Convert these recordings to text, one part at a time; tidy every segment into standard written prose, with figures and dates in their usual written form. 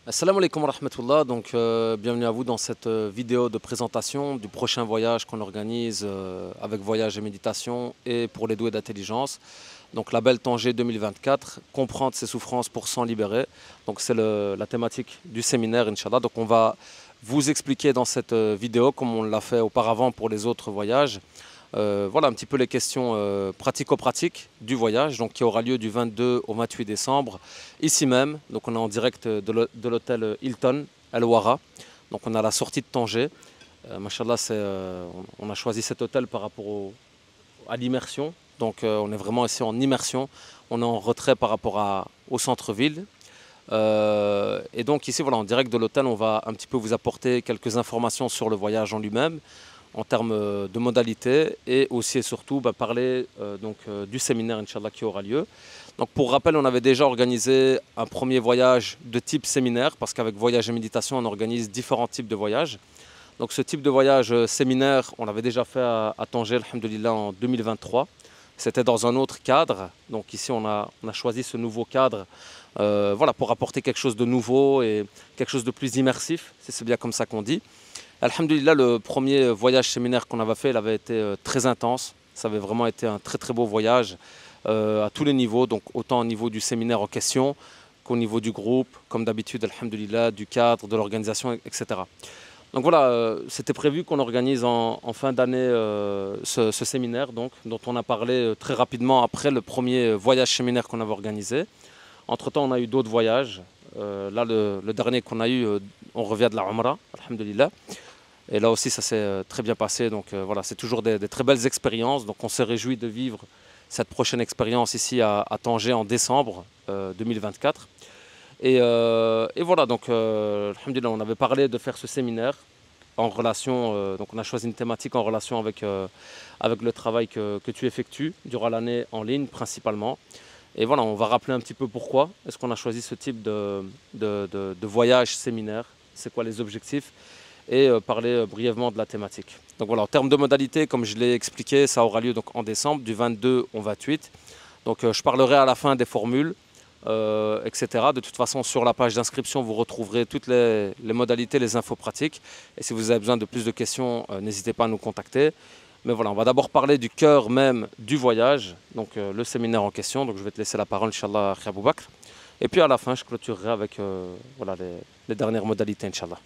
Assalamu alaikum wa rahmatullah. Donc, bienvenue à vous dans cette vidéo de présentation du prochain voyage qu'on organise avec Voyage et Méditation et pour les doués d'intelligence. Donc, Label Tanger 2024, comprendre ses souffrances pour s'en libérer. Donc, c'est la thématique du séminaire, Inch'Allah. Donc, on va vous expliquer dans cette vidéo, comme on l'a fait auparavant pour les autres voyages, voilà un petit peu les questions pratico-pratiques du voyage, donc qui aura lieu du 22 au 28 décembre, ici même. Donc on est en direct de l'hôtel Hilton, El Ouara. Donc on a la sortie de Tanger. Machallah, on a choisi cet hôtel par rapport à l'immersion. Donc on est vraiment ici en immersion. On est en retrait par rapport au centre-ville. Et donc ici, voilà, en direct de l'hôtel, on va un petit peu vous apporter quelques informations sur le voyage en lui-même, en termes de modalités et aussi et surtout parler du séminaire Inch'Allah qui aura lieu. Donc pour rappel, on avait déjà organisé un premier voyage de type séminaire parce qu'avec Voyage et Méditation, on organise différents types de voyages. Donc ce type de voyage séminaire, on l'avait déjà fait à Tanger, alhamdoulilah, en 2023. C'était dans un autre cadre. Donc ici, on a choisi ce nouveau cadre voilà, pour apporter quelque chose de nouveau et quelque chose de plus immersif, si c'est bien comme ça qu'on dit. Alhamdulillah, le premier voyage séminaire qu'on avait fait, il avait été très intense. Ça avait vraiment été un très très beau voyage à tous les niveaux, donc autant au niveau du séminaire en question qu'au niveau du groupe, comme d'habitude, alhamdulillah, du cadre, de l'organisation, etc. Donc voilà, c'était prévu qu'on organise en fin d'année ce séminaire, donc, dont on a parlé très rapidement après le premier voyage séminaire qu'on avait organisé. Entre-temps, on a eu d'autres voyages. Là, le dernier qu'on a eu, on revient de la Umrah, alhamdulillah. Et là aussi, ça s'est très bien passé. Donc voilà, c'est toujours des très belles expériences. Donc on se réjouit de vivre cette prochaine expérience ici à Tanger en décembre 2024. Et voilà, donc alhamdulillah, on avait parlé de faire ce séminaire en relation, donc on a choisi une thématique en relation avec le travail que tu effectues durant l'année en ligne principalement. Et voilà, on va rappeler un petit peu pourquoi est-ce qu'on a choisi ce type de voyage séminaire, c'est quoi les objectifs et parler brièvement de la thématique. Donc voilà, en termes de modalités, comme je l'ai expliqué, ça aura lieu donc en décembre, du 22 au 28. Donc je parlerai à la fin des formules, etc. De toute façon, sur la page d'inscription, vous retrouverez toutes les modalités, les infos pratiques. Et si vous avez besoin de plus de questions, n'hésitez pas à nous contacter. Mais voilà, on va d'abord parler du cœur même du voyage, donc le séminaire en question. Donc je vais te laisser la parole, Inch'Allah, Abou Bakr. Et puis à la fin, je clôturerai avec voilà, les dernières modalités, Inch'Allah.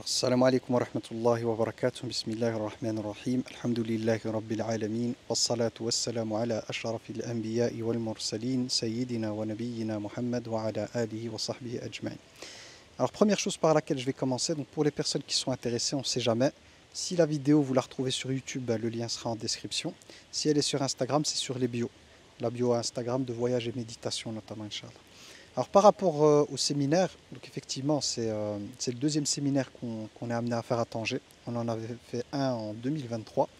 Assalamu alaikum wa rahmatullahi wa barakatuh. Bismillahir rahmanir rahim. Alhamdulillahi rabbil alamin. Wassalatu wassalamu ala ashrafil anbiya'i wal mursalin. Sayyidina wa nabiyyina Muhammad wa ala alihi wa sahbihi ajma'in. Alors première chose par laquelle je vais commencer, donc pour les personnes qui sont intéressées, on ne sait jamais. Si la vidéo vous la retrouvez sur YouTube, le lien sera en description. Si elle est sur Instagram, c'est sur les bios. La bio Instagram de voyage et méditation notamment, Inch'Allah. Alors par rapport au séminaire, donc effectivement c'est le deuxième séminaire qu'on est amené à faire à Tanger. On en avait fait un en 2023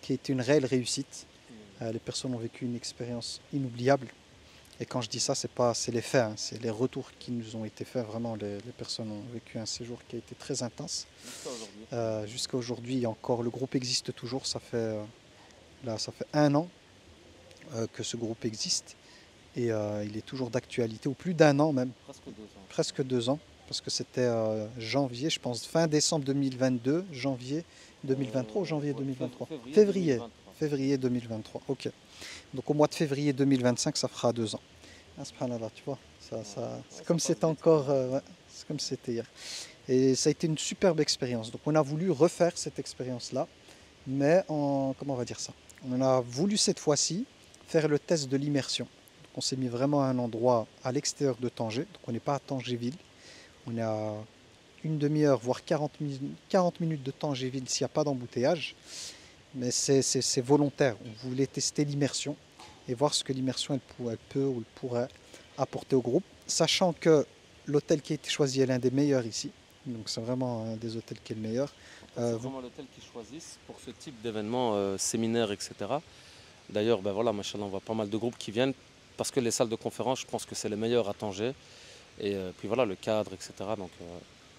qui a été une réelle réussite. Les personnes ont vécu une expérience inoubliable. Et quand je dis ça, c'est les faits, hein, c'est les retours qui nous ont été faits. Vraiment, les personnes ont vécu un séjour qui a été très intense. Jusqu'à aujourd'hui, encore, le groupe existe toujours. Ça fait 1 an que ce groupe existe. Et il est toujours d'actualité, ou plus d'1 an même. Presque 2 ans. Presque 2 ans, parce que c'était janvier, je pense, fin décembre 2022, janvier 2023 ou janvier 2023 Février. Février 2023, ok. Donc au mois de février 2025, ça fera 2 ans. Ah, subhanallah, tu vois, c'est comme c'était encore, ouais, c'est comme c'était hier. Et ça a été une superbe expérience. Donc on a voulu refaire cette expérience-là, mais comment on va dire ça? On a voulu cette fois-ci faire le test de l'immersion. On s'est mis vraiment à un endroit à l'extérieur de Tanger, donc on n'est pas à Tangerville. On est à une demi-heure, voire 40 minutes de Tangerville s'il n'y a pas d'embouteillage. Mais c'est volontaire. On voulait tester l'immersion et voir ce que l'immersion elle peut ou elle pourrait apporter au groupe. Sachant que l'hôtel qui a été choisi est l'un des meilleurs ici. Donc c'est vraiment un des hôtels qui est le meilleur. C'est vraiment l'hôtel qu'ils choisissent pour ce type d'événement, séminaire, etc. D'ailleurs, ben voilà, machallah, on voit pas mal de groupes qui viennent parce que les salles de conférence, je pense que c'est les meilleures à Tanger. Et puis voilà, le cadre, etc. Donc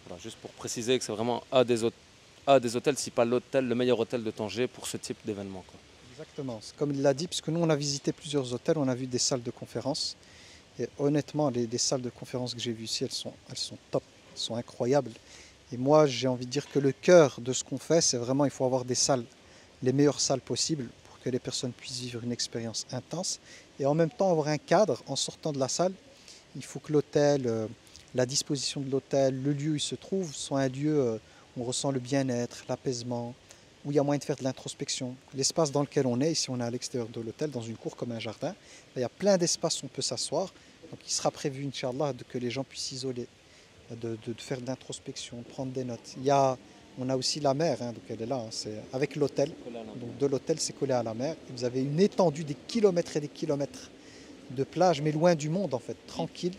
voilà, juste pour préciser que c'est vraiment un des hôtels, si pas l'hôtel, le meilleur hôtel de Tanger pour ce type d'événement, quoi. Exactement, c'est comme il l'a dit, puisque nous on a visité plusieurs hôtels, on a vu des salles de conférence. Et honnêtement, les salles de conférence que j'ai vues ici, elles sont top, elles sont incroyables. Et moi, j'ai envie de dire que le cœur de ce qu'on fait, c'est vraiment, il faut avoir des salles, les meilleures salles possibles pour que les personnes puissent vivre une expérience intense. Et en même temps, avoir un cadre en sortant de la salle. Il faut que l'hôtel, la disposition de l'hôtel, le lieu où il se trouve, soit un lieu où on ressent le bien-être, l'apaisement, où il y a moyen de faire de l'introspection. L'espace dans lequel on est, ici on est à l'extérieur de l'hôtel, dans une cour comme un jardin, il y a plein d'espaces où on peut s'asseoir. Donc il sera prévu, Inch'Allah, que les gens puissent s'isoler, de faire de l'introspection, de prendre des notes. On a aussi la mer, hein, donc elle est là, hein, c'est avec l'hôtel. Donc de l'hôtel, c'est collé à la mer. Et vous avez une étendue des kilomètres et des kilomètres de plage, mais loin du monde en fait, tranquille,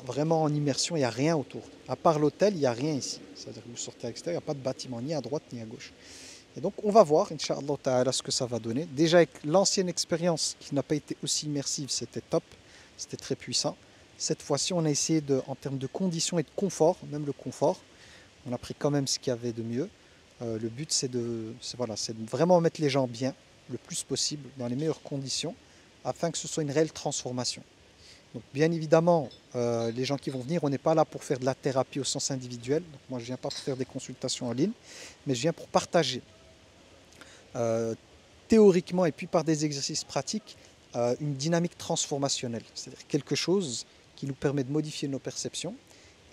vraiment en immersion, il n'y a rien autour. À part l'hôtel, il n'y a rien ici. C'est-à-dire que vous sortez à l'extérieur, il n'y a pas de bâtiment ni à droite ni à gauche. Et donc on va voir, Inch'Allah Ta'ala, ce que ça va donner. Déjà avec l'ancienne expérience qui n'a pas été aussi immersive, c'était top, c'était très puissant. Cette fois-ci, on a essayé en termes de conditions et de confort, même le confort, on a pris quand même ce qu'il y avait de mieux. Le but, c'est de vraiment mettre les gens bien, le plus possible, dans les meilleures conditions, afin que ce soit une réelle transformation. Donc bien évidemment, les gens qui vont venir, on n'est pas là pour faire de la thérapie au sens individuel. Donc moi, je ne viens pas pour faire des consultations en ligne, mais je viens pour partager théoriquement et puis par des exercices pratiques une dynamique transformationnelle. C'est-à-dire quelque chose qui nous permet de modifier nos perceptions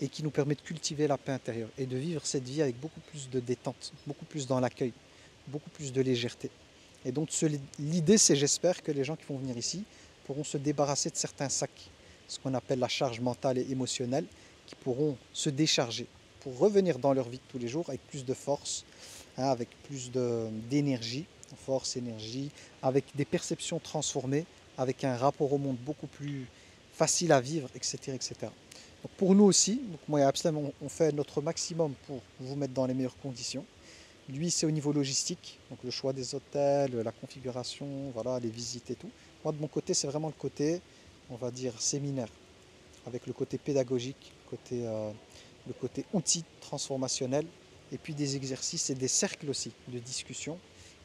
et qui nous permet de cultiver la paix intérieure et de vivre cette vie avec beaucoup plus de détente, beaucoup plus dans l'accueil, beaucoup plus de légèreté. Et donc l'idée, c'est, j'espère, que les gens qui vont venir ici pourront se débarrasser de certains sacs, ce qu'on appelle la charge mentale et émotionnelle, qui pourront se décharger pour revenir dans leur vie de tous les jours avec plus de force, hein, avec plus d'énergie, force, énergie, avec des perceptions transformées, avec un rapport au monde beaucoup plus facile à vivre, etc. etc. Donc pour nous aussi, donc moi et Abslam, on fait notre maximum pour vous mettre dans les meilleures conditions. Lui, c'est au niveau logistique, donc le choix des hôtels, la configuration, voilà, les visites et tout. Moi, de mon côté, c'est vraiment le côté, on va dire, séminaire, avec le côté pédagogique, le côté outil transformationnel, et puis des exercices et des cercles aussi de discussion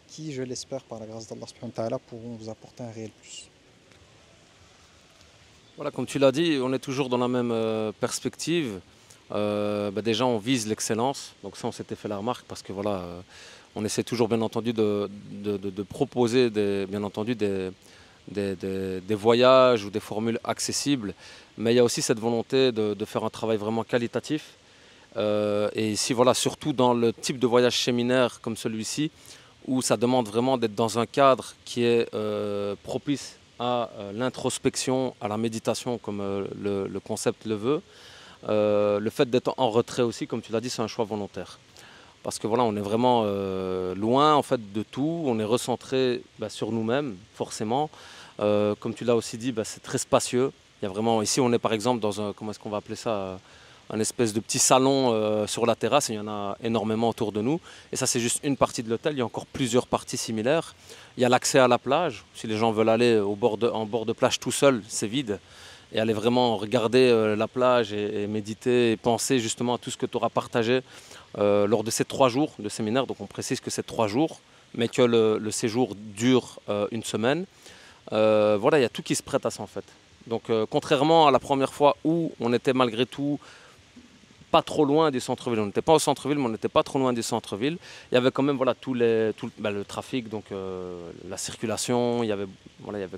qui, je l'espère, par la grâce d'Allah subhanahu wa ta'ala, pourront vous apporter un réel plus. Voilà, comme tu l'as dit, on est toujours dans la même perspective. Déjà, on vise l'excellence. Donc ça, on s'était fait la remarque parce que voilà, on essaie toujours, bien entendu, de proposer, bien entendu, des voyages ou des formules accessibles. Mais il y a aussi cette volonté de faire un travail vraiment qualitatif. Et ici, voilà, surtout dans le type de voyage séminaire comme celui-ci, où ça demande vraiment d'être dans un cadre qui est propice à l'introspection, à la méditation, comme le concept le veut. Le fait d'être en retrait aussi, comme tu l'as dit, c'est un choix volontaire. Parce que voilà, on est vraiment loin en fait de tout, on est recentré sur nous-mêmes, forcément. Comme tu l'as aussi dit, c'est très spacieux. Il y a vraiment, ici, on est par exemple dans un, comment est-ce qu'on va appeler ça, un espèce de petit salon sur la terrasse, et il y en a énormément autour de nous. Et ça, c'est juste une partie de l'hôtel, il y a encore plusieurs parties similaires. Il y a l'accès à la plage, si les gens veulent aller en bord de plage tout seul, c'est vide. Et aller vraiment regarder la plage et méditer et penser justement à tout ce que tu auras partagé lors de ces 3 jours de séminaire. Donc on précise que c'est 3 jours, mais que le séjour dure une semaine. Voilà, il y a tout qui se prête à ça en fait. Donc contrairement à la première fois où on était malgré tout pas trop loin du centre-ville. On n'était pas au centre-ville, mais on n'était pas trop loin du centre-ville. Il y avait quand même voilà, le trafic, donc la circulation, il y avait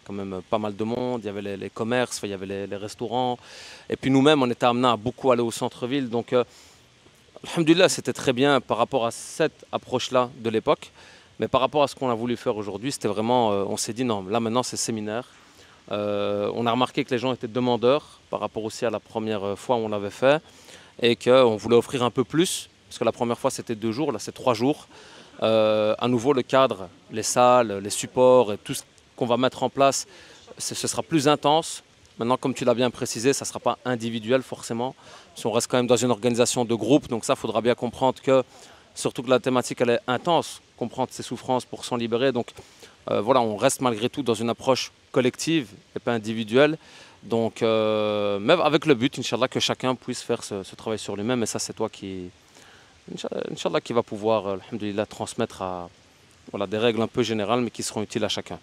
quand même pas mal de monde, il y avait les commerces, il y avait les restaurants. Et puis nous-mêmes, on était amenés à beaucoup aller au centre-ville. Donc, alhamdoulilah, c'était très bien par rapport à cette approche-là de l'époque. Mais par rapport à ce qu'on a voulu faire aujourd'hui, c'était vraiment, on s'est dit non, là maintenant c'est séminaire. On a remarqué que les gens étaient demandeurs par rapport aussi à la première fois où on l'avait fait. Et qu'on voulait offrir un peu plus, parce que la première fois c'était 2 jours, là c'est 3 jours. À nouveau le cadre, les salles, les supports et tout ce qu'on va mettre en place, ce sera plus intense. Maintenant, comme tu l'as bien précisé, ça ne sera pas individuel forcément, si on reste quand même dans une organisation de groupe, donc ça, il faudra bien comprendre que, surtout que la thématique elle est intense, comprendre ses souffrances pour s'en libérer. Donc voilà, on reste malgré tout dans une approche collective et pas individuelle. Donc, même avec le but, Inch'Allah, que chacun puisse faire ce travail sur lui-même. Et ça, c'est toi qui, Inch'Allah, qui va pouvoir, alhamdoulilah, transmettre des règles un peu générales, mais qui seront utiles à chacun.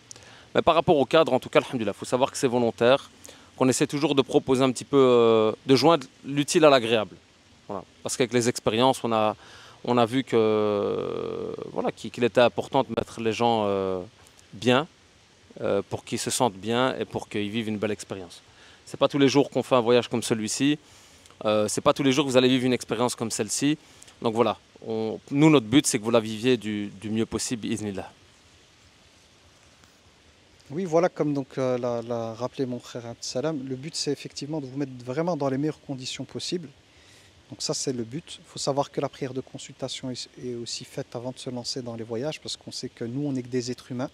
Mais par rapport au cadre, en tout cas, alhamdoulilah, il faut savoir que c'est volontaire, qu'on essaie toujours de proposer un petit peu, de joindre l'utile à l'agréable. Voilà. Parce qu'avec les expériences, on a vu que, voilà, qu'il était important de mettre les gens bien, pour qu'ils se sentent bien et pour qu'ils vivent une belle expérience. Ce n'est pas tous les jours qu'on fait un voyage comme celui-ci. Ce n'est pas tous les jours que vous allez vivre une expérience comme celle-ci. Donc voilà, nous, notre but, c'est que vous la viviez du mieux possible, bi'idhnillah. Oui, voilà, comme donc l'a rappelé mon frère Abdeslam, le but c'est effectivement de vous mettre vraiment dans les meilleures conditions possibles. Donc ça c'est le but. Il faut savoir que la prière de consultation est aussi faite avant de se lancer dans les voyages parce qu'on sait que nous on n'est que des êtres humains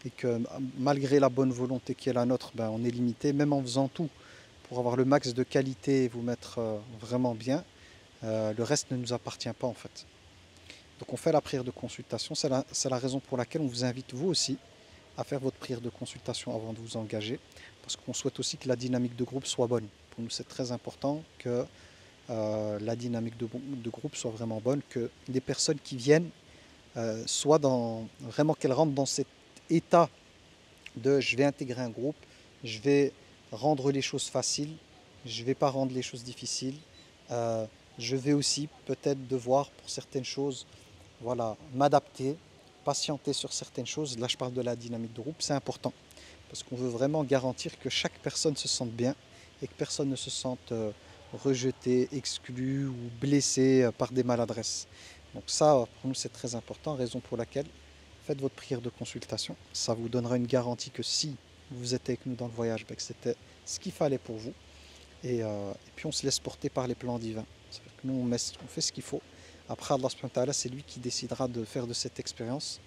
et que malgré la bonne volonté qui est la nôtre, ben, on est limité, même en faisant tout pour avoir le max de qualité et vous mettre vraiment bien, le reste ne nous appartient pas en fait. Donc on fait la prière de consultation, c'est la raison pour laquelle on vous invite vous aussi à faire votre prière de consultation avant de vous engager, parce qu'on souhaite aussi que la dynamique de groupe soit bonne. Pour nous, c'est très important que la dynamique de groupe soit vraiment bonne, que les personnes qui viennent soient vraiment qu'elles rentrent dans cet état de je vais intégrer un groupe, je vais rendre les choses faciles, je ne vais pas rendre les choses difficiles, je vais aussi peut-être devoir pour certaines choses voilà, m'adapter, patienter sur certaines choses. Là, je parle de la dynamique de groupe, c'est important parce qu'on veut vraiment garantir que chaque personne se sente bien et que personne ne se sente rejeté, exclu ou blessé par des maladresses. Donc ça, pour nous, c'est très important, raison pour laquelle faites votre prière de consultation. Ça vous donnera une garantie que si vous êtes avec nous dans le voyage, ben, que c'était ce qu'il fallait pour vous. Et puis on se laisse porter par les plans divins. C'est-à-dire que nous, on fait ce qu'il faut. Après, Allah subhanahu wa ta'ala, c'est lui qui décidera de faire de cette expérience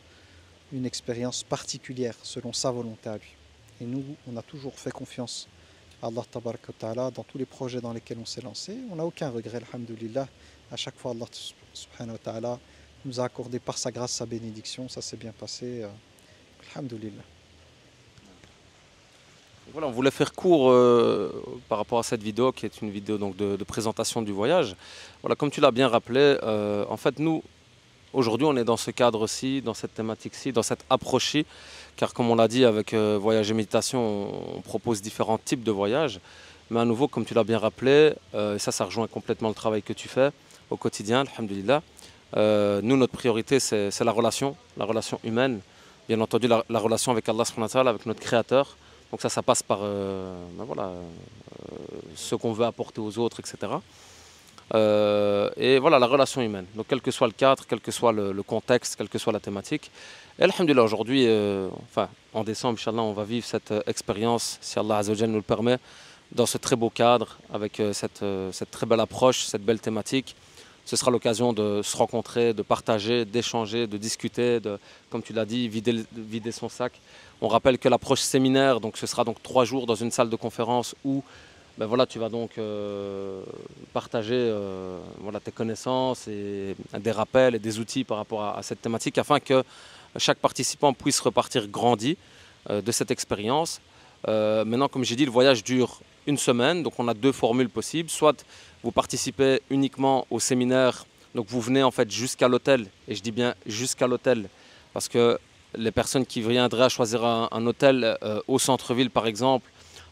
une expérience particulière selon sa volonté à lui. Et nous, on a toujours fait confiance à Allah tabaraka wa ta'ala dans tous les projets dans lesquels on s'est lancé. On n'a aucun regret, alhamdoulilah. À chaque fois, Allah subhanahu wa ta'ala nous a accordé par sa grâce sa bénédiction. Ça s'est bien passé. Alhamdoulilah. Voilà, on voulait faire court par rapport à cette vidéo qui est une vidéo donc, de présentation du voyage. Voilà, comme tu l'as bien rappelé, en fait nous, aujourd'hui on est dans ce cadre-ci, dans cette thématique-ci, dans cette approche-ci, car comme on l'a dit avec Voyage et Méditation, on propose différents types de voyages. Mais à nouveau, comme tu l'as bien rappelé, et ça rejoint complètement le travail que tu fais au quotidien, alhamdoulilah. Nous, notre priorité, c'est la relation humaine, bien entendu la relation avec Allah subhanahu wa ta'ala, avec notre Créateur. Donc ça passe par voilà, ce qu'on veut apporter aux autres, etc. Et voilà, la relation humaine. Donc quel que soit le cadre, quel que soit le contexte, quelle que soit la thématique. Et alhamdoulilah, aujourd'hui, enfin, en décembre, Inch'Allah, on va vivre cette expérience, si Allah Azza wa Jal nous le permet, dans ce très beau cadre, avec cette très belle approche, cette belle thématique. Ce sera l'occasion de se rencontrer, de partager, d'échanger, de discuter, comme tu l'as dit, vider son sac. On rappelle que l'approche séminaire, donc ce sera donc 3 jours dans une salle de conférence où ben voilà, tu vas donc partager voilà, tes connaissances et des rappels et des outils par rapport à cette thématique afin que chaque participant puisse repartir grandi de cette expérience. Maintenant, comme j'ai dit, le voyage dure une semaine, donc on a 2 formules possibles. Soit vous participez uniquement au séminaire, donc vous venez en fait jusqu'à l'hôtel, et je dis bien jusqu'à l'hôtel, parce que les personnes qui viendraient à choisir un hôtel au centre-ville par exemple,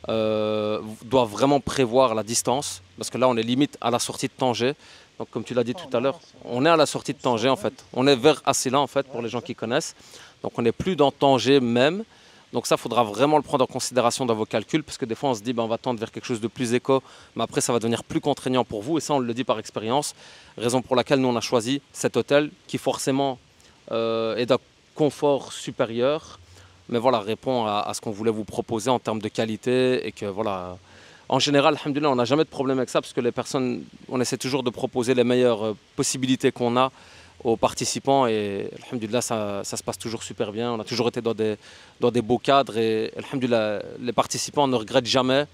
doivent vraiment prévoir la distance, parce que là on est limite à la sortie de Tanger. Donc comme tu l'as dit tout à l'heure, on est à la sortie de Tanger en fait. On est vers Assila en fait, pour les gens qui connaissent. Donc on n'est plus dans Tanger même. Donc ça, il faudra vraiment le prendre en considération dans vos calculs, parce que des fois on se dit ben, on va tendre vers quelque chose de plus éco, mais après ça va devenir plus contraignant pour vous, et ça on le dit par expérience. Raison pour laquelle nous on a choisi cet hôtel qui forcément est d'un confort supérieur, mais voilà, répond à ce qu'on voulait vous proposer en termes de qualité, et que voilà, en général, alhamdoulilah, on n'a jamais de problème avec ça, parce que les personnes, on essaie toujours de proposer les meilleures possibilités qu'on a aux participants, et alhamdoulilah, ça se passe toujours super bien. On a toujours été dans des beaux cadres, et alhamdoulilah, les participants ne regrettent jamais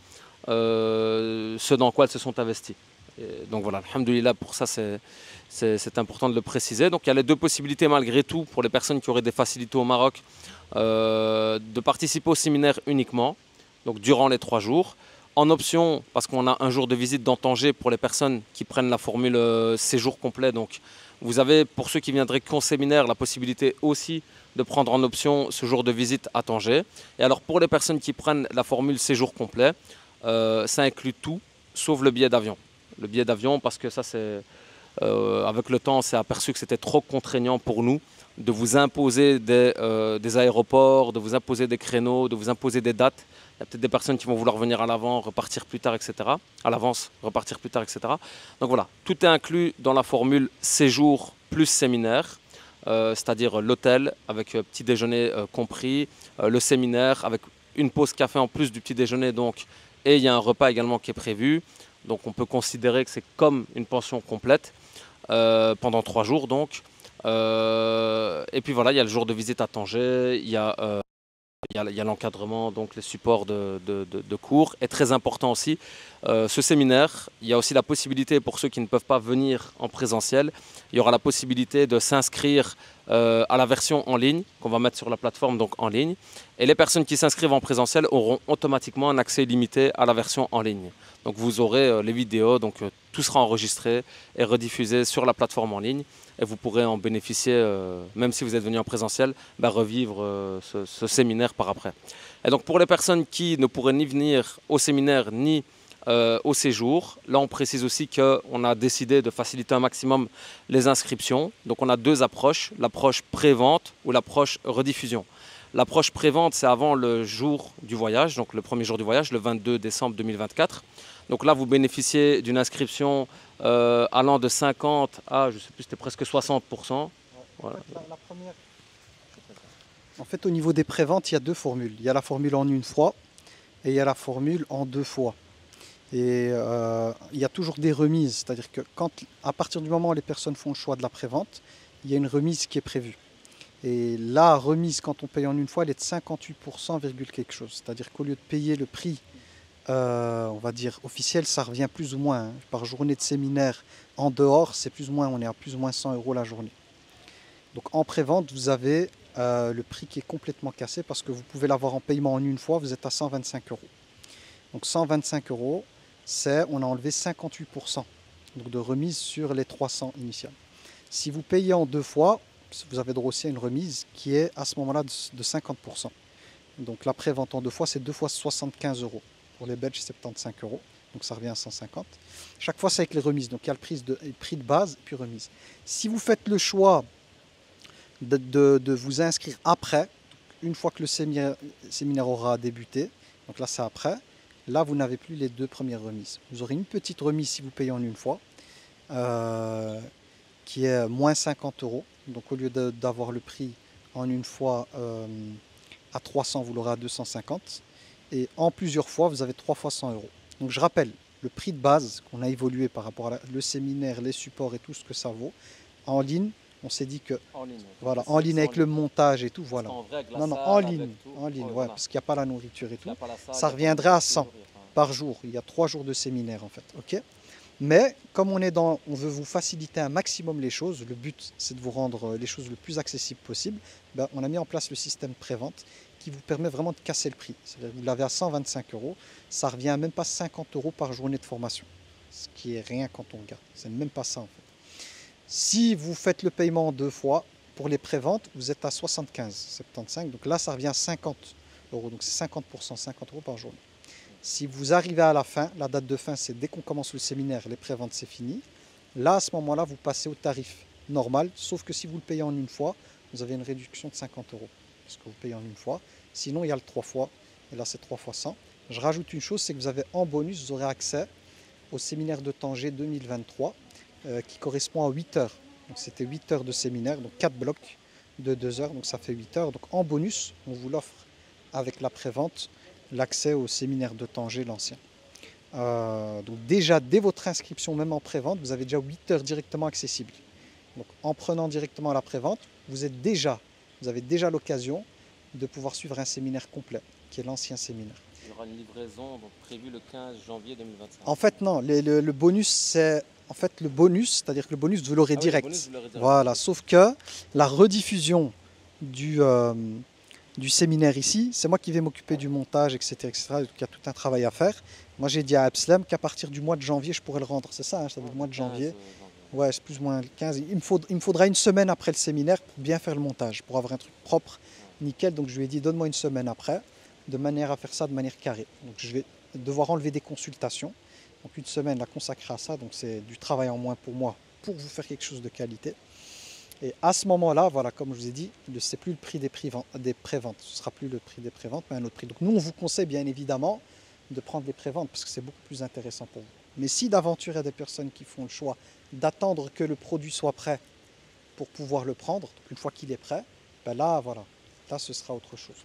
ce dans quoi ils se sont investis. Et donc voilà, alhamdoulilah, pour ça c'est important de le préciser. Donc il y a les 2 possibilités malgré tout pour les personnes qui auraient des facilités au Maroc, de participer au séminaire uniquement, donc durant les 3 jours. En option, parce qu'on a un jour de visite dans Tanger pour les personnes qui prennent la formule séjour complet, donc Vous avez, pour ceux qui viendraient qu'en séminaire, la possibilité aussi de prendre en option ce jour de visite à Tanger. Et alors pour les personnes qui prennent la formule séjour complet, ça inclut tout, sauf le billet d'avion. Le billet d'avion, parce que ça, avec le temps, on s'est aperçu que c'était trop contraignant pour nous de vous imposer des aéroports, de vous imposer des créneaux, de vous imposer des dates. Il y a peut-être des personnes qui vont vouloir venir à l'avant, repartir plus tard, etc. À l'avance, repartir plus tard, etc. Donc voilà, tout est inclus dans la formule séjour plus séminaire, c'est-à-dire l'hôtel avec petit déjeuner compris, le séminaire avec une pause café en plus du petit déjeuner, donc, et il y a un repas également qui est prévu. Donc on peut considérer que c'est comme une pension complète pendant 3 jours donc. Et puis voilà, il y a le jour de visite à Tanger, il y a l'encadrement, donc les supports de cours. Et très important aussi, ce séminaire, il y a aussi la possibilité pour ceux qui ne peuvent pas venir en présentiel, il y aura la possibilité de s'inscrire à la version en ligne qu'on va mettre sur la plateforme, donc en ligne. Et les personnes qui s'inscrivent en présentiel auront automatiquement un accès limité à la version en ligne. Donc vous aurez les vidéos, donc tout sera enregistré et rediffusé sur la plateforme en ligne. Et vous pourrez en bénéficier, même si vous êtes venu en présentiel, revivre ce séminaire par après. Et donc pour les personnes qui ne pourraient ni venir au séminaire ni au séjour, là on précise aussi qu'on a décidé de faciliter un maximum les inscriptions. Donc on a 2 approches, l'approche pré-vente ou l'approche rediffusion. L'approche pré-vente, c'est avant le jour du voyage, donc le premier jour du voyage, le 22 décembre 2024. Donc là, vous bénéficiez d'une inscription allant de 50 à, je ne sais plus, c'était presque 60%. Voilà. La première... En fait, au niveau des préventes, il y a 2 formules. Il y a la formule en une fois et il y a la formule en 2 fois. Et il y a toujours des remises, c'est-à-dire que à partir du moment où les personnes font le choix de la prévente, il y a une remise qui est prévue. Et la remise, quand on paye en une fois, elle est de 58%, quelque chose. C'est-à-dire qu'au lieu de payer le prix, on va dire officiel, ça revient plus ou moins, hein. Par journée de séminaire en dehors, c'est plus ou moins, on est à plus ou moins 100 € la journée. Donc en prévente, vous avez le prix qui est complètement cassé parce que vous pouvez l'avoir en paiement en une fois, vous êtes à 125 €. Donc 125 €, on a enlevé 58% donc de remise sur les 300 initiales. Si vous payez en 2 fois, vous avez droit aussi à une remise qui est à ce moment-là de 50%. Donc la prévente en 2 fois, c'est 2 fois 75 €. Pour les Belges, 75 €. Donc ça revient à 150. Chaque fois, c'est avec les remises. Donc il y a le prix de base et puis remise. Si vous faites le choix de vous inscrire après, une fois que le séminaire aura débuté, donc là c'est après, là vous n'avez plus les 2 premières remises. Vous aurez une petite remise si vous payez en une fois, qui est moins 50 €. Donc au lieu d'avoir le prix en une fois à 300, vous l'aurez à 250. Et en plusieurs fois, vous avez 3 fois 100 €. Donc je rappelle, le prix de base qu'on a évolué par rapport à le séminaire, les supports et tout ce que ça vaut. En ligne, on s'est dit que en ligne, voilà, en ligne avec le montage et tout, voilà. En vrai, Non, non, en ligne, ouais, parce qu'il n'y a pas la nourriture et tout. Ça reviendrait à 100 par jour. Il y a 3 jours de séminaire en fait, ok. Mais comme on veut vous faciliter un maximum les choses, le but c'est de vous rendre les choses le plus accessibles possible, on a mis en place le système prévente qui vous permet vraiment de casser le prix. C'est-à-dire que vous l'avez à 125 €, ça revient à même pas 50 € par journée de formation, ce qui est rien quand on regarde, c'est même pas ça en fait. Si vous faites le paiement en 2 fois, pour les préventes, vous êtes à 75, donc là ça revient à 50 €, donc c'est 50%, 50 € par journée. Si vous arrivez à la fin, la date de fin c'est dès qu'on commence le séminaire, les préventes c'est fini. Là à ce moment-là vous passez au tarif normal, sauf que si vous le payez en une fois, vous avez une réduction de 50 €, parce que vous payez en une fois. Sinon il y a le 3 fois, et là c'est 3 fois 100. Je rajoute une chose, c'est que vous avez en bonus, vous aurez accès au séminaire de Tanger 2023, qui correspond à 8 heures. Donc c'était 8 heures de séminaire, donc 4 blocs de 2 heures, donc ça fait 8 heures. Donc en bonus, on vous l'offre avec la prévente, l'accès au séminaire de Tanger, l'ancien. Donc déjà, dès votre inscription, même en prévente, vous avez déjà 8 heures directement accessibles. Donc en prenant directement la prévente, vous avez déjà l'occasion de pouvoir suivre un séminaire complet, qui est l'ancien séminaire. Il y aura une livraison donc, prévue le 15 janvier 2025. En fait, non, le bonus, c'est... En fait, le bonus, c'est-à-dire que le bonus, vous l'aurez direct. Oui, vous l'aurez direct. Voilà, sauf que la rediffusion du séminaire ici, c'est moi qui vais m'occuper du montage, etc., etc. Donc, il y a tout un travail à faire. Moi, j'ai dit à Abslem qu'à partir du mois de janvier, je pourrais le rendre. C'est ça, ça veut dire le mois de janvier. Ouais, c'est plus ou moins le 15. Il me faudra une semaine après le séminaire pour bien faire le montage, pour avoir un truc propre, nickel. Donc je lui ai dit, donne-moi une semaine après, de manière à faire ça de manière carrée. Donc je vais devoir enlever des consultations. Donc une semaine la consacrer à ça, donc c'est du travail en moins pour moi, pour vous faire quelque chose de qualité. Et à ce moment-là, voilà, comme je vous ai dit, ce n'est plus le prix des préventes. Ce ne sera plus le prix des préventes, mais un autre prix. Donc nous, on vous conseille bien évidemment de prendre les préventes parce que c'est beaucoup plus intéressant pour vous. Mais si d'aventure, il y a des personnes qui font le choix d'attendre que le produit soit prêt pour pouvoir le prendre, donc une fois qu'il est prêt, ben là, voilà, là, ce sera autre chose.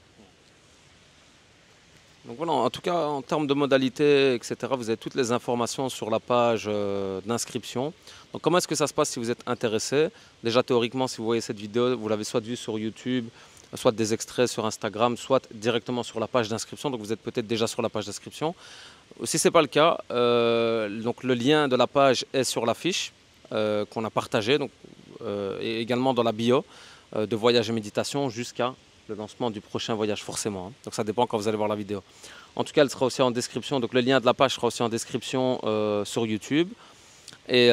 Donc voilà, en tout cas, en termes de modalités, etc., vous avez toutes les informations sur la page d'inscription. Donc comment est-ce que ça se passe si vous êtes intéressé? Déjà théoriquement, si vous voyez cette vidéo, vous l'avez soit vue sur YouTube, soit des extraits sur Instagram, soit directement sur la page d'inscription. Donc vous êtes peut-être déjà sur la page d'inscription. Si ce n'est pas le cas, donc le lien de la page est sur la fiche qu'on a partagée, donc, et également dans la bio de Voyage et Méditation jusqu'à le lancement du prochain voyage forcément. Hein. Donc ça dépend quand vous allez voir la vidéo. En tout cas, elle sera aussi en description. Donc le lien de la page sera aussi en description sur YouTube. Et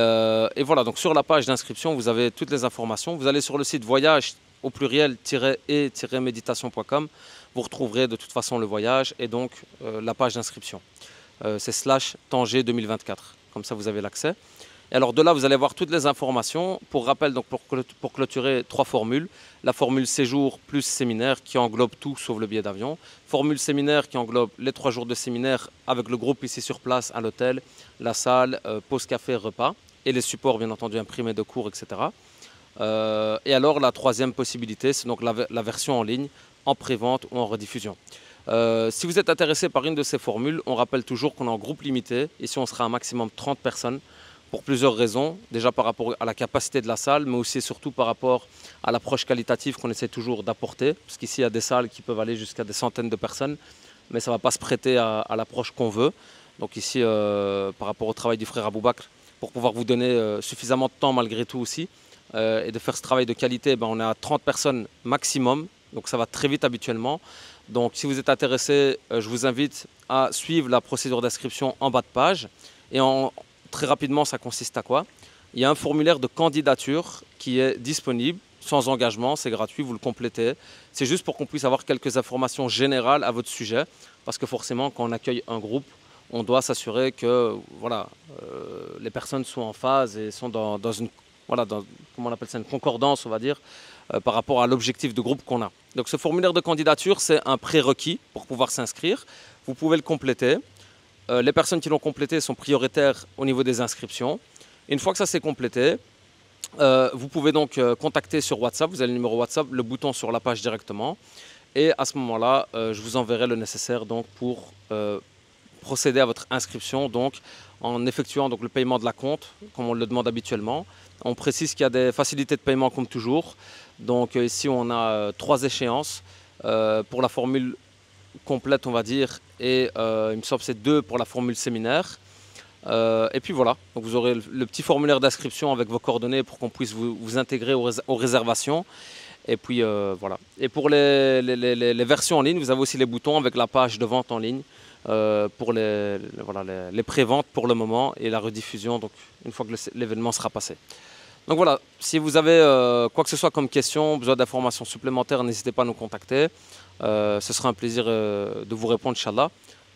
voilà, donc sur la page d'inscription, vous avez toutes les informations. Vous allez sur le site voyage au pluriel-et-méditation.com. Vous retrouverez de toute façon le voyage et donc la page d'inscription. C'est /Tanger 2024. Comme ça, vous avez l'accès. Et alors de là, vous allez voir toutes les informations. Pour rappel, donc pour clôturer 3 formules. La formule séjour plus séminaire qui englobe tout sauf le billet d'avion. Formule séminaire qui englobe les 3 jours de séminaire avec le groupe ici sur place à l'hôtel, la salle, pause café, repas et les supports bien entendu imprimés de cours, etc. Et alors la troisième possibilité, c'est donc la version en ligne, en pré-vente ou en rediffusion. Si vous êtes intéressé par une de ces formules, on rappelle toujours qu'on est en groupe limité. Ici, on sera un maximum de 30 personnes. Pour plusieurs raisons, déjà par rapport à la capacité de la salle, mais aussi et surtout par rapport à l'approche qualitative qu'on essaie toujours d'apporter, parce qu'ici il y a des salles qui peuvent aller jusqu'à des centaines de personnes, mais ça ne va pas se prêter à l'approche qu'on veut. Donc ici, par rapport au travail du frère Aboubakr, pour pouvoir vous donner suffisamment de temps malgré tout aussi, et de faire ce travail de qualité, on est à 30 personnes maximum, donc ça va très vite habituellement. Donc si vous êtes intéressé, je vous invite à suivre la procédure d'inscription en bas de page, et très rapidement, ça consiste à quoi? Il y a un formulaire de candidature qui est disponible, sans engagement, c'est gratuit, vous le complétez. C'est juste pour qu'on puisse avoir quelques informations générales à votre sujet, parce que forcément, quand on accueille un groupe, on doit s'assurer que voilà, les personnes sont en phase et sont dans une, voilà, comment on appelle ça, une concordance, on va dire, par rapport à l'objectif de groupe qu'on a. Donc ce formulaire de candidature, c'est un prérequis pour pouvoir s'inscrire. Vous pouvez le compléter. Les personnes qui l'ont complété sont prioritaires au niveau des inscriptions. Une fois que ça s'est complété, vous pouvez donc contacter sur WhatsApp. Vous avez le numéro WhatsApp, le bouton sur la page directement. Et à ce moment-là, je vous enverrai le nécessaire donc, pour procéder à votre inscription donc, en effectuant donc, le paiement de la compte, comme on le demande habituellement. On précise qu'il y a des facilités de paiement comme toujours. Donc ici, on a 3 échéances pour la formule complète, on va dire, et il me semble que c'est 2 pour la formule séminaire. Et puis voilà, donc vous aurez le petit formulaire d'inscription avec vos coordonnées pour qu'on puisse vous intégrer aux réservations. Et puis voilà. Et pour les versions en ligne, vous avez aussi les boutons avec la page de vente en ligne pour les pré-ventes pour le moment et la rediffusion donc, une fois que l'événement sera passé. Donc voilà, si vous avez quoi que ce soit comme question, besoin d'informations supplémentaires, n'hésitez pas à nous contacter. Ce sera un plaisir de vous répondre, Inch'Allah.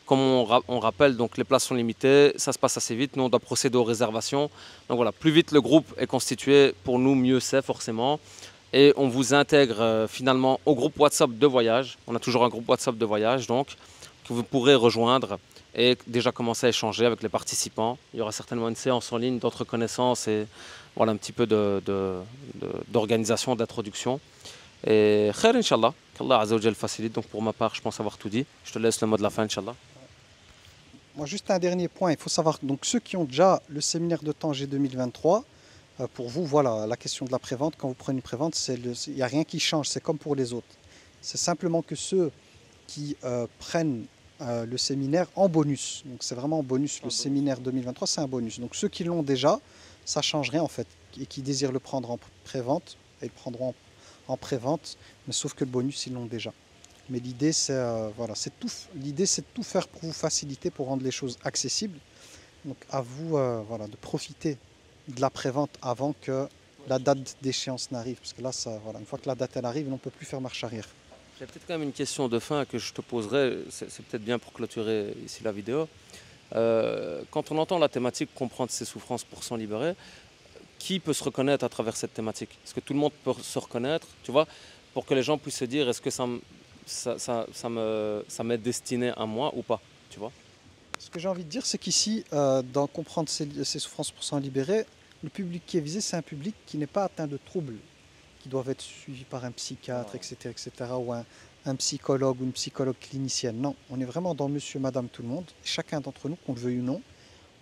Comme on rappelle, donc les places sont limitées, ça se passe assez vite. Nous, on doit procéder aux réservations. Donc voilà, plus vite le groupe est constitué, pour nous, mieux c'est forcément. Et on vous intègre finalement au groupe WhatsApp de voyage. On a toujours un groupe WhatsApp de voyage, donc, que vous pourrez rejoindre et déjà commencer à échanger avec les participants. Il y aura certainement une séance en ligne d'autres connaissances et voilà, un petit peu d'organisation, d'introduction. Et khair, Inch'Allah, qu'Allah Azza wa Jal facilite. Donc pour ma part, je pense avoir tout dit. Je te laisse le mot de la fin, Inch'Allah. Moi, juste un dernier point, il faut savoir, donc ceux qui ont déjà le séminaire de Tanger 2023, pour vous, voilà, la question de la prévente, quand vous prenez une prévente, il n'y a rien qui change, c'est comme pour les autres. C'est simplement que ceux qui prennent le séminaire en bonus, donc c'est vraiment en bonus, le séminaire 2023, c'est un bonus. Donc ceux qui l'ont déjà, ça ne change rien en fait, et qui désirent le prendre en prévente, ils le prendront en prévente, mais sauf que le bonus, ils l'ont déjà. Mais l'idée, c'est voilà, l'idée, c'est de tout faire pour vous faciliter, pour rendre les choses accessibles. Donc à vous voilà, de profiter de la prévente avant que la date d'échéance n'arrive. Parce que là, voilà, une fois que la date elle arrive, on ne peut plus faire marche arrière. J'ai peut-être quand même une question de fin que je te poserai, c'est peut-être bien pour clôturer ici la vidéo. Quand on entend la thématique comprendre ses souffrances pour s'en libérer, qui peut se reconnaître à travers cette thématique? Est-ce que tout le monde peut se reconnaître, tu vois, pour que les gens puissent se dire est-ce que ça m'est destiné à moi ou pas, tu vois? Ce que j'ai envie de dire, c'est qu'ici, dans comprendre ses souffrances pour s'en libérer, le public qui est visé, c'est un public qui n'est pas atteint de troubles, qui doivent être suivis par un psychiatre, etc., ou un psychologue ou une psychologue clinicienne. Non, on est vraiment dans monsieur, madame, tout le monde. Chacun d'entre nous, qu'on le veuille ou non,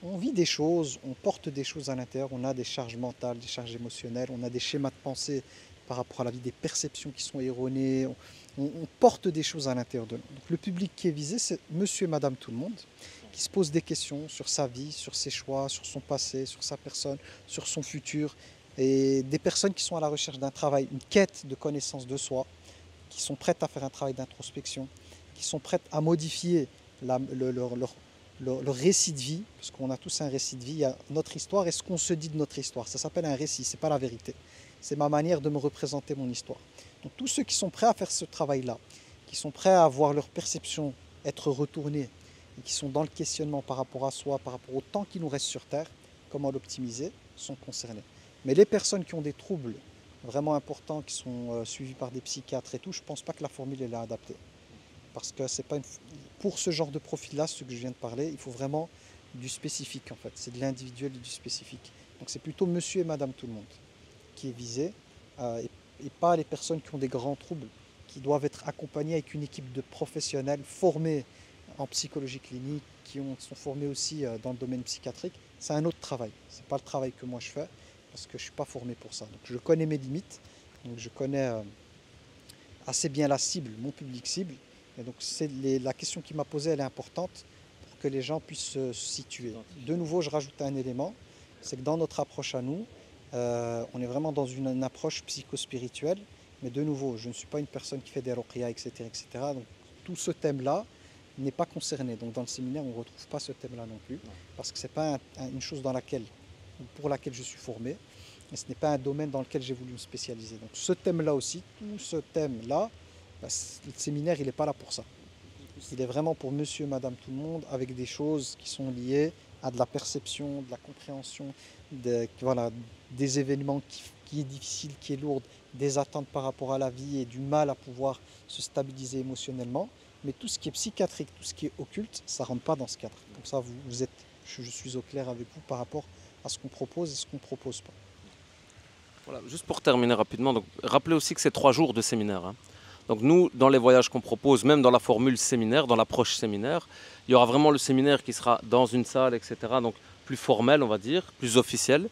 on vit des choses, on porte des choses à l'intérieur, on a des charges mentales, des charges émotionnelles, on a des schémas de pensée par rapport à la vie, des perceptions qui sont erronées, on porte des choses à l'intérieur de nous. Donc, le public qui est visé, c'est monsieur et madame tout le monde, qui se pose des questions sur sa vie, sur ses choix, sur son passé, sur sa personne, sur son futur, et des personnes qui sont à la recherche d'un travail, une quête de connaissance de soi, qui sont prêtes à faire un travail d'introspection, qui sont prêtes à modifier leur récit de vie, parce qu'on a tous un récit de vie, il y a notre histoire et ce qu'on se dit de notre histoire. Ça s'appelle un récit, c'est pas la vérité. C'est ma manière de me représenter mon histoire. Donc tous ceux qui sont prêts à faire ce travail-là, qui sont prêts à voir leur perception être retournée, et qui sont dans le questionnement par rapport à soi, par rapport au temps qui nous reste sur Terre, comment l'optimiser, sont concernés. Mais les personnes qui ont des troubles vraiment importants, qui sont suivis par des psychiatres et tout, je ne pense pas que la formule est adaptée. Parce que c'est pas pour ce genre de profil-là, ce que je viens de parler, il faut vraiment du spécifique en fait. C'est de l'individuel et du spécifique. Donc c'est plutôt monsieur et madame tout le monde qui est visé et pas les personnes qui ont des grands troubles, qui doivent être accompagnées avec une équipe de professionnels formés en psychologie clinique, sont formés aussi dans le domaine psychiatrique. C'est un autre travail. C'est pas le travail que moi je fais parce que je suis pas formé pour ça. Donc je connais mes limites, donc je connais assez bien la cible, mon public cible. Et donc la question qui m'a posée, elle est importante pour que les gens puissent se situer. De nouveau, je rajoute un élément, c'est que dans notre approche à nous, on est vraiment dans une approche psychospirituelle. Mais de nouveau, je ne suis pas une personne qui fait des ruqya, etc., etc. Donc tout ce thème-là n'est pas concerné. Donc dans le séminaire, on ne retrouve pas ce thème-là non plus, parce que ce n'est pas une chose pour laquelle je suis formé, et ce n'est pas un domaine dans lequel j'ai voulu me spécialiser. Donc ce thème-là aussi, tout ce thème-là, le séminaire, il n'est pas là pour ça. Il est vraiment pour monsieur, madame, tout le monde, avec des choses qui sont liées à de la perception, de la compréhension, voilà, des événements qui est difficile, qui est lourde, des attentes par rapport à la vie et du mal à pouvoir se stabiliser émotionnellement. Mais tout ce qui est psychiatrique, tout ce qui est occulte, ça ne rentre pas dans ce cadre. Comme ça, je suis au clair avec vous par rapport à ce qu'on propose et ce qu'on ne propose pas. Voilà, juste pour terminer rapidement, donc, rappelez aussi que c'est 3 jours de séminaire, hein. Donc nous, dans les voyages qu'on propose, même dans la formule séminaire, dans l'approche séminaire, il y aura vraiment le séminaire qui sera dans une salle, etc. Donc plus formel, on va dire, plus officiel.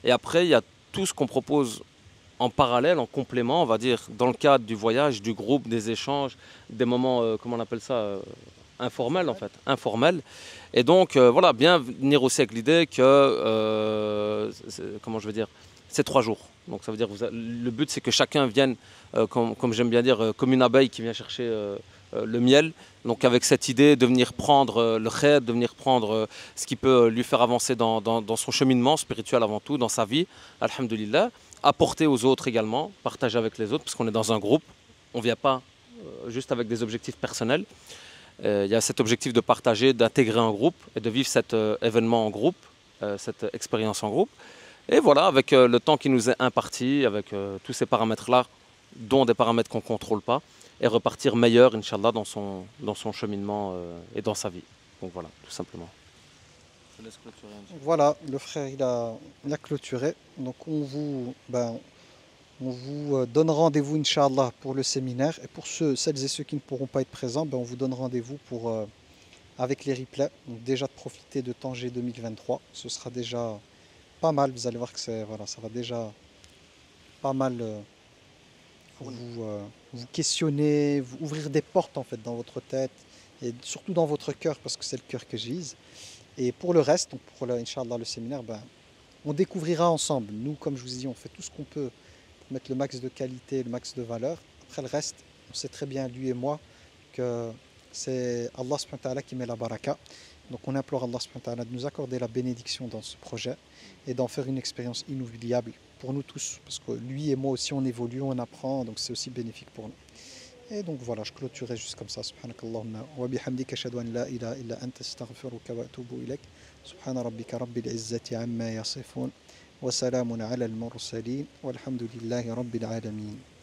Et après, il y a tout ce qu'on propose en parallèle, en complément, on va dire, dans le cadre du voyage, du groupe, des échanges, des moments, comment on appelle ça, informels en fait, informels. Et donc, voilà, bien venir aussi avec l'idée que, comment je veux dire, c'est 3 jours. Donc ça veut dire, le but c'est que chacun vienne, comme j'aime bien dire, comme une abeille qui vient chercher le miel. Donc avec cette idée de venir prendre le khair, de venir prendre ce qui peut lui faire avancer dans son cheminement spirituel avant tout, dans sa vie, alhamdoulilah. Apporter aux autres également, partager avec les autres, parce qu'on est dans un groupe. On ne vient pas juste avec des objectifs personnels. Il y a cet objectif de partager, d'intégrer un groupe et de vivre cet événement en groupe, cette expérience en groupe. Et voilà, avec le temps qui nous est imparti, avec tous ces paramètres-là, dont des paramètres qu'on ne contrôle pas, et repartir meilleur, Inch'Allah, dans son cheminement et dans sa vie. Donc voilà, tout simplement. Je laisse clôturer. Voilà, le frère il a clôturé. Donc on vous donne rendez-vous, Inch'Allah, pour le séminaire. Et pour celles et ceux qui ne pourront pas être présents, on vous donne rendez-vous avec les replays. Donc déjà de profiter de Tanger 2023. Ce sera déjà pas mal. Vous allez voir que ça va déjà pas mal vous questionner, vous ouvrir des portes en fait dans votre tête et surtout dans votre cœur, parce que c'est le cœur que je vise. Et pour le reste, donc pour Inch'Allah, le séminaire, on découvrira ensemble. Nous, comme je vous ai dit, on fait tout ce qu'on peut pour mettre le max de qualité, le max de valeur. Après le reste, on sait très bien, lui et moi, que c'est Allah subhanahu wa ta'ala qui met la baraka. Donc on implore Allah subhanahu wa ta'ala de nous accorder la bénédiction dans ce projet et d'en faire une expérience inoubliable pour nous tous. Parce que lui et moi aussi on évolue, on apprend, donc c'est aussi bénéfique pour nous. Et donc voilà, je clôturerai juste comme ça. Subhanakallahumma wa bihamdika ashhadu an la ilaha illa anta astaghfiruka wa atubu ilaik. Subhana rabbika rabbil izzati amma yasifun. Wa salamun ala al-mursalin. Walhamdulillahi rabbil alamin.